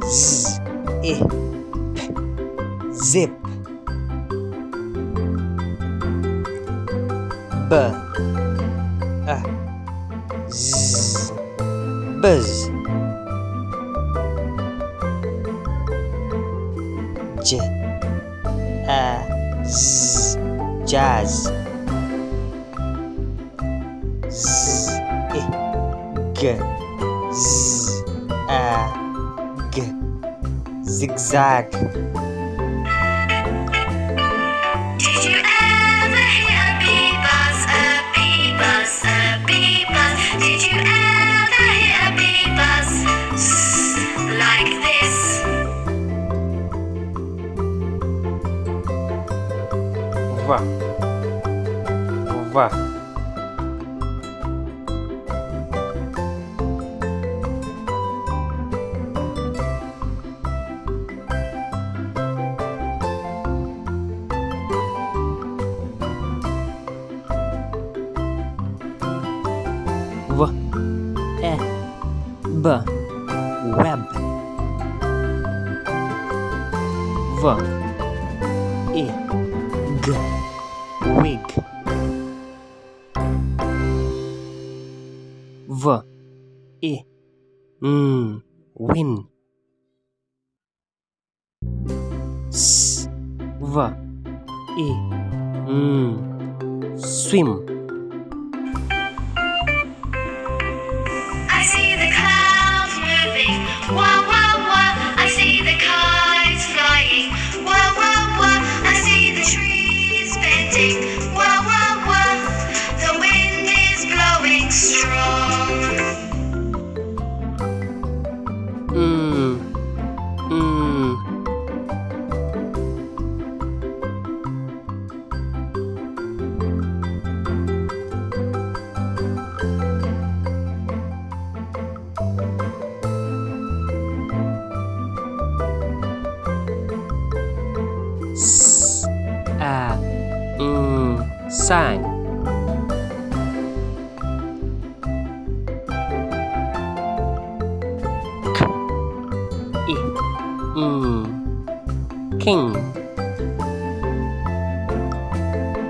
Z, I, P, zip. B, A, Z, buzz. J, A, Z, jazz. Z, I, G, Z, A, G, zigzag. Did you ever hear a bee buzz, a bee buzz, a bee buzz? Did you ever hear a bee buzz? Like this. V, V. V, E, B, web. V, I, G, wig. V, I, win. S, V, I, swim. I see the clouds moving, wah wah wah. I see the kites flying, wah wah wah. I see the trees bending, wah wah wah. The wind is blowing strong. S, A, sang. K, I, king.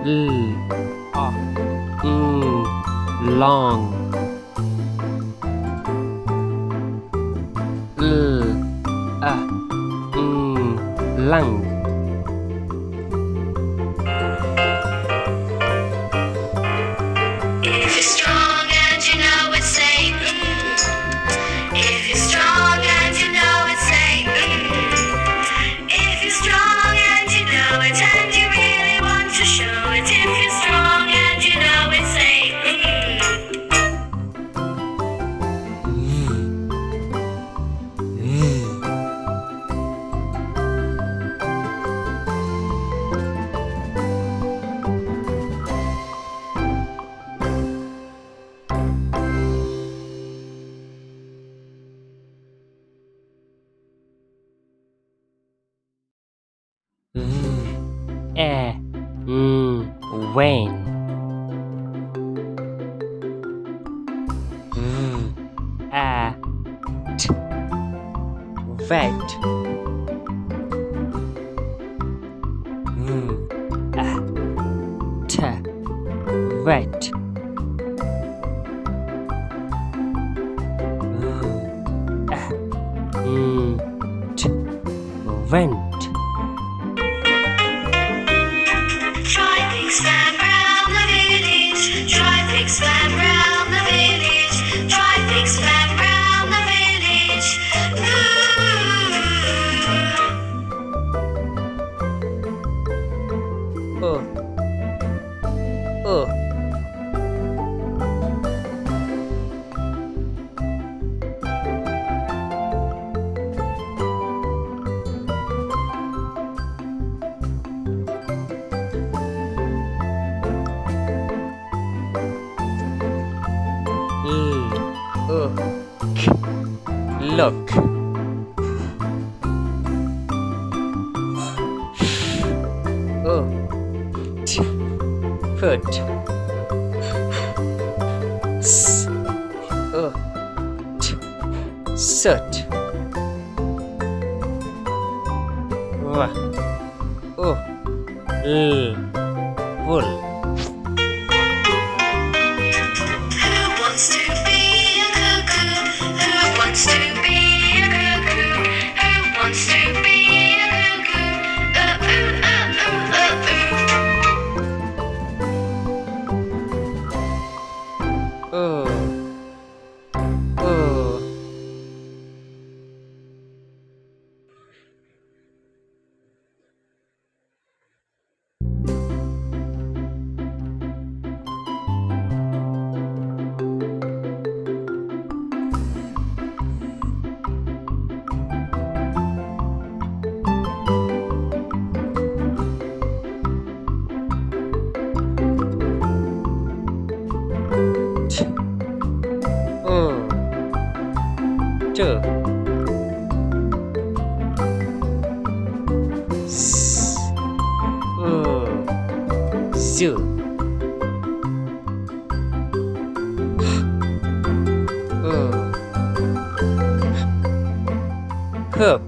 L, A, long. L, A, lung. If you're strong and you know it, say If you're strong and you know it, say If you're strong and you know it, and you really want to show it. If you're strong and you know it, say Vain. Vet. Vet. Vent. Traffic span round the village. Traffic span round the village. Traffic span round the village. Look. Foot. Soot. Wool. Who wants to be a cuckoo? Who wants to be a cuckoo? Who wants to be a cuckoo? Zoo. Hoop.